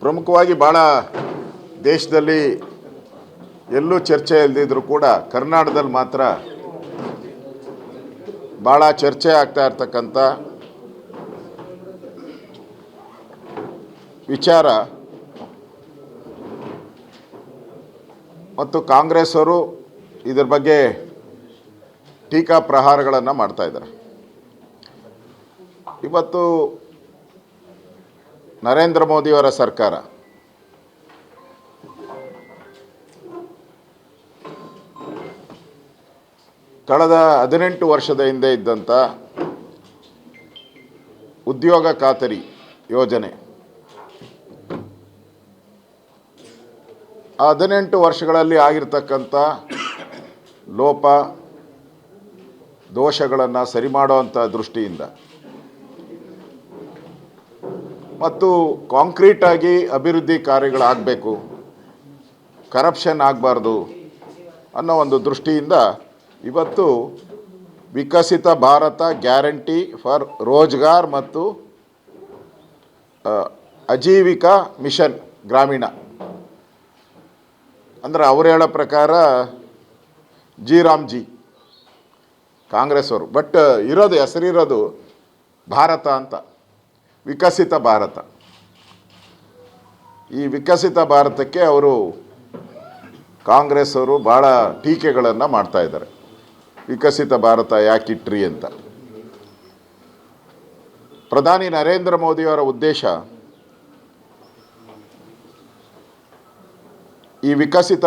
ಪ್ರಮುಖವಾಗಿ ಭಾಳ ದೇಶದಲ್ಲಿ ಎಲ್ಲೂ ಚರ್ಚೆ ಇಲ್ಲದಿದ್ದರೂ ಕೂಡ ಕರ್ನಾಟಕದಲ್ಲಿ ಮಾತ್ರ ಭಾಳ ಚರ್ಚೆ ಆಗ್ತಾ ಇರ್ತಕ್ಕಂಥ ವಿಚಾರ ಮತ್ತು ಕಾಂಗ್ರೆಸ್ ಅವರು ಇದರ ಬಗ್ಗೆ ಟೀಕಾ ಪ್ರಹಾರಗಳನ್ನು ಮಾಡ್ತಾ ಇದ್ದಾರೆ. ಇವತ್ತು ನರೇಂದ್ರ ಮೋದಿಯವರ ಸರ್ಕಾರ ಕಳೆದ 18 ವರ್ಷದ ಹಿಂದೆ ಇದ್ದಂಥ ಉದ್ಯೋಗ ಖಾತರಿ ಯೋಜನೆ ಆ 18 ವರ್ಷಗಳಲ್ಲಿ ಆಗಿರ್ತಕ್ಕಂಥ ಲೋಪ ದೋಷಗಳನ್ನು ಸರಿ ಮಾಡುವಂಥ ದೃಷ್ಟಿಯಿಂದ ಮತ್ತು ಕಾಂಕ್ರೀಟಾಗಿ ಅಭಿವೃದ್ಧಿ ಕಾರ್ಯಗಳಾಗಬೇಕು, ಕರಪ್ಷನ್ ಆಗಬಾರ್ದು ಅನ್ನೋ ಒಂದು ದೃಷ್ಟಿಯಿಂದ ಇವತ್ತು ವಿಕಸಿತ ಭಾರತ ಗ್ಯಾರಂಟಿ ಫಾರ್ ರೋಜ್ಗಾರ್ ಮತ್ತು ಆಜೀವಿಕಾ ಮಿಷನ್ ಗ್ರಾಮೀಣ ಅಂದರೆ ಅವ್ರು ಹೇಳೋ ಪ್ರಕಾರ ರಾಮ್ಜಿ ಕಾಂಗ್ರೆಸ್ ಅವರು, ಬಟ್ ಹೆಸರಿರೋದು ಭಾರತ ಅಂತ, ವಿಕಸಿತ ಭಾರತ. ಈ ವಿಕಸಿತ ಭಾರತಕ್ಕೆ ಅವರು ಕಾಂಗ್ರೆಸ್ ಅವರು ಭಾಳ ಟೀಕೆಗಳನ್ನು ಮಾಡ್ತಾಯಿದ್ದಾರೆ. ವಿಕಸಿತ ಭಾರತ ಯಾಕಿಟ್ರಿ ಅಂತ. ಪ್ರಧಾನಿ ನರೇಂದ್ರ ಮೋದಿಯವರ ಉದ್ದೇಶ ಈ ವಿಕಸಿತ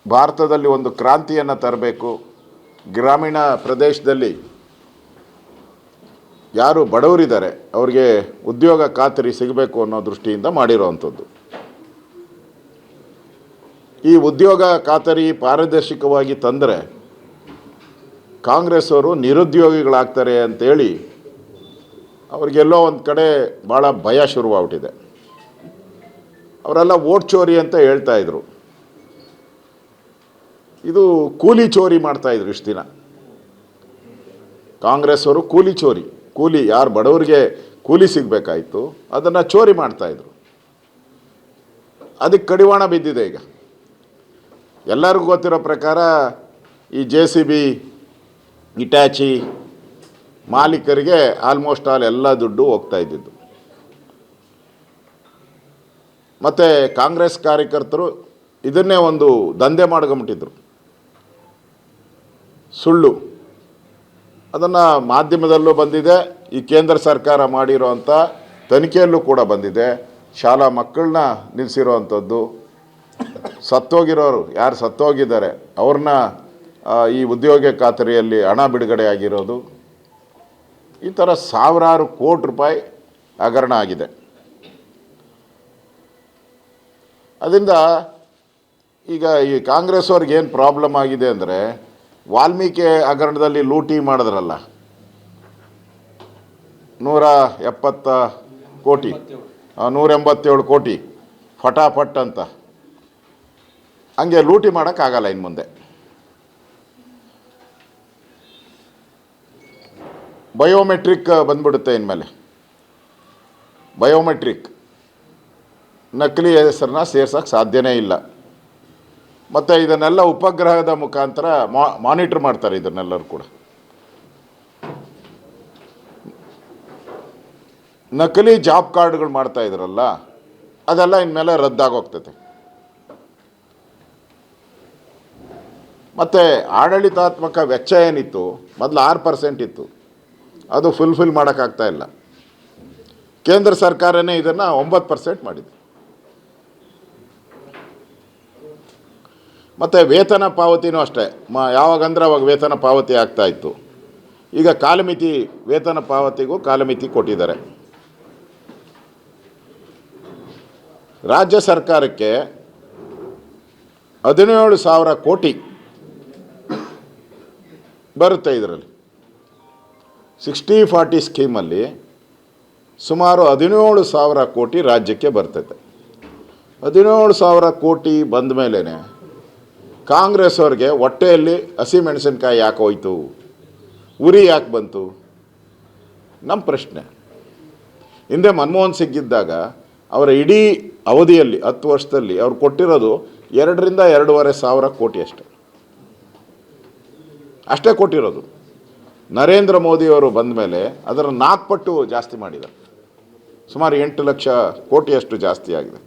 ಭಾರತದಲ್ಲಿ ಒಂದು ಕ್ರಾಂತಿಯನ್ನು ತರಬೇಕು, ಗ್ರಾಮೀಣ ಪ್ರದೇಶದಲ್ಲಿ ಯಾರು ಬಡವರಿದ್ದಾರೆ ಅವ್ರಿಗೆ ಉದ್ಯೋಗ ಖಾತರಿ ಸಿಗಬೇಕು ಅನ್ನೋ ದೃಷ್ಟಿಯಿಂದ ಮಾಡಿರೋವಂಥದ್ದು. ಈ ಉದ್ಯೋಗ ಖಾತರಿ ಪಾರದರ್ಶಕವಾಗಿ ತಂದರೆ ಕಾಂಗ್ರೆಸ್ ಅವರು ನಿರುದ್ಯೋಗಿಗಳಾಗ್ತಾರೆ ಅಂತೇಳಿ ಅವ್ರಿಗೆಲ್ಲೋ ಒಂದು ಕಡೆ ಭಾಳ ಭಯ ಶುರುವಾಗ್ಬಿಟ್ಟಿದೆ. ಅವರೆಲ್ಲ ವೋಟ್ ಚೋರಿ ಅಂತ ಹೇಳ್ತಾಯಿದ್ರು. ಇದು ಕೂಲಿ ಚೋರಿ ಮಾಡ್ತಾಯಿದ್ರು ಇಷ್ಟು ದಿನ ಕಾಂಗ್ರೆಸ್ ಅವರು. ಕೂಲಿ ಯಾರು ಬಡವರಿಗೆ ಕೂಲಿ ಸಿಗಬೇಕಾಯಿತು ಅದನ್ನು ಚೋರಿ ಮಾಡ್ತಾಯಿದ್ರು. ಅದಕ್ಕೆ ಕಡಿವಾಣ ಬಿದ್ದಿದೆ. ಈಗ ಎಲ್ಲರಿಗೂ ಗೊತ್ತಿರೋ ಪ್ರಕಾರ ಈ JCB ಇಟ್ಯಾಚಿ ಮಾಲೀಕರಿಗೆ ಆಲ್ಮೋಸ್ಟ್ ಎಲ್ಲ ದುಡ್ಡು ಹೋಗ್ತಾ ಇದ್ದಿದ್ದು. ಮತ್ತು ಕಾಂಗ್ರೆಸ್ ಕಾರ್ಯಕರ್ತರು ಇದನ್ನೇ ಒಂದು ದಂಧೆ ಮಾಡ್ಕೊಂಬಿಟ್ಟಿದ್ರು, ಸುಳ್ಳು. ಅದನ್ನು ಮಾಧ್ಯಮದಲ್ಲೂ ಬಂದಿದೆ, ಈ ಕೇಂದ್ರ ಸರ್ಕಾರ ಮಾಡಿರೋ ಅಂಥ ತನಿಖೆಯಲ್ಲೂ ಕೂಡ ಬಂದಿದೆ. ಶಾಲಾ ಮಕ್ಕಳನ್ನ ನಿಲ್ಲಿಸಿರೋವಂಥದ್ದು, ಸತ್ತೋಗಿರೋರು ಯಾರು ಸತ್ತೋಗಿದ್ದಾರೆ ಅವ್ರನ್ನ ಈ ಉದ್ಯೋಗ ಖಾತರಿಯಲ್ಲಿ ಹಣ ಬಿಡುಗಡೆ ಆಗಿರೋದು, ಈ ಥರ ಸಾವಿರಾರು ಕೋಟಿ ರೂಪಾಯಿ ಹಗರಣ ಆಗಿದೆ. ಅದರಿಂದ ಈಗ ಈ ಕಾಂಗ್ರೆಸ್ ಅವ್ರಿಗೆ ಏನು ಪ್ರಾಬ್ಲಮ್ ಆಗಿದೆ ಅಂದರೆ, ವಾಲ್ಮೀಕಿ ಹಗರಣದಲ್ಲಿ ಲೂಟಿ ಮಾಡಿದ್ರಲ್ಲ 187 ಕೋಟಿ ಫಟಾಫಟ್ ಅಂತ, ಹಂಗೆ ಲೂಟಿ ಮಾಡೋಕ್ಕಾಗಲ್ಲ ಇನ್ನು ಮುಂದೆ. ಬಯೋಮೆಟ್ರಿಕ್ ಬಂದ್ಬಿಡುತ್ತೆ ಇನ್ಮೇಲೆ. ಬಯೋಮೆಟ್ರಿಕ್ ನಕಲಿ ಹೆಸರನ್ನ ಸೇರ್ಸೋಕ್ಕೆ ಸಾಧ್ಯನೇ ಇಲ್ಲ. ಮತ್ತು ಇದನ್ನೆಲ್ಲ ಉಪಗ್ರಹದ ಮುಖಾಂತರ ಮಾನಿಟ್ರ್ ಮಾಡ್ತಾರೆ ಇದನ್ನೆಲ್ಲರೂ ಕೂಡ. ನಕಲಿ ಜಾಬ್ ಕಾರ್ಡ್ಗಳು ಮಾಡ್ತಾಯಿದ್ರಲ್ಲ ಅದೆಲ್ಲ ಇನ್ಮೇಲೆ ರದ್ದಾಗೋಗ್ತದೆ. ಮತ್ತು ಆಡಳಿತಾತ್ಮಕ ವೆಚ್ಚ ಏನಿತ್ತು ಮೊದಲು 6% ಇತ್ತು, ಅದು ಫುಲ್ಫಿಲ್ ಮಾಡೋಕ್ಕಾಗ್ತಾ ಇಲ್ಲ. ಕೇಂದ್ರ ಸರ್ಕಾರನೇ ಇದನ್ನು 9% ಮಾಡಿದೆ. ಮತ್ತು ವೇತನ ಪಾವತಿನೂ ಅಷ್ಟೇ, ಯಾವಾಗಂದ್ರೆ ಅವಾಗ ವೇತನ ಪಾವತಿ ಆಗ್ತಾಯಿತ್ತು. ಈಗ ಕಾಲಮಿತಿ, ವೇತನ ಪಾವತಿಗೂ ಕಾಲಮಿತಿ ಕೊಟ್ಟಿದ್ದಾರೆ. ರಾಜ್ಯ ಸರ್ಕಾರಕ್ಕೆ 17,000 ಕೋಟಿ ಬರುತ್ತೆ. ಇದರಲ್ಲಿ 60-40 ಸ್ಕೀಮಲ್ಲಿ ಸುಮಾರು 17,000 ಕೋಟಿ ರಾಜ್ಯಕ್ಕೆ ಬರ್ತೈತೆ. 17,000 ಕೋಟಿ ಬಂದ ಮೇಲೇ ಕಾಂಗ್ರೆಸ್ ಅವ್ರಿಗೆ ಹೊಟ್ಟೆಯಲ್ಲಿ ಹಸಿಮೆಣಸಿನ್ಕಾಯಿ ಯಾಕೆ ಹೋಯ್ತು, ಉರಿ ಯಾಕೆ ಬಂತು ನಮ್ಮ ಪ್ರಶ್ನೆ. ಹಿಂದೆ ಮನಮೋಹನ್ ಸಿಂಗ್ ಇದ್ದಾಗ ಅವರ ಇಡೀ ಅವಧಿಯಲ್ಲಿ 10 ವರ್ಷದಲ್ಲಿ ಅವ್ರು ಕೊಟ್ಟಿರೋದು 2ರಿಂದ 2.5 ಸಾವಿರ ಕೋಟಿ ಅಷ್ಟೇ ಕೊಟ್ಟಿರೋದು. ನರೇಂದ್ರ ಮೋದಿಯವರು ಬಂದ ಮೇಲೆ ಅದರ 4 ಪಟ್ಟು ಜಾಸ್ತಿ ಮಾಡಿದ್ದಾರೆ. ಸುಮಾರು 8 ಲಕ್ಷ ಕೋಟಿಯಷ್ಟು ಜಾಸ್ತಿ ಆಗಿದೆ.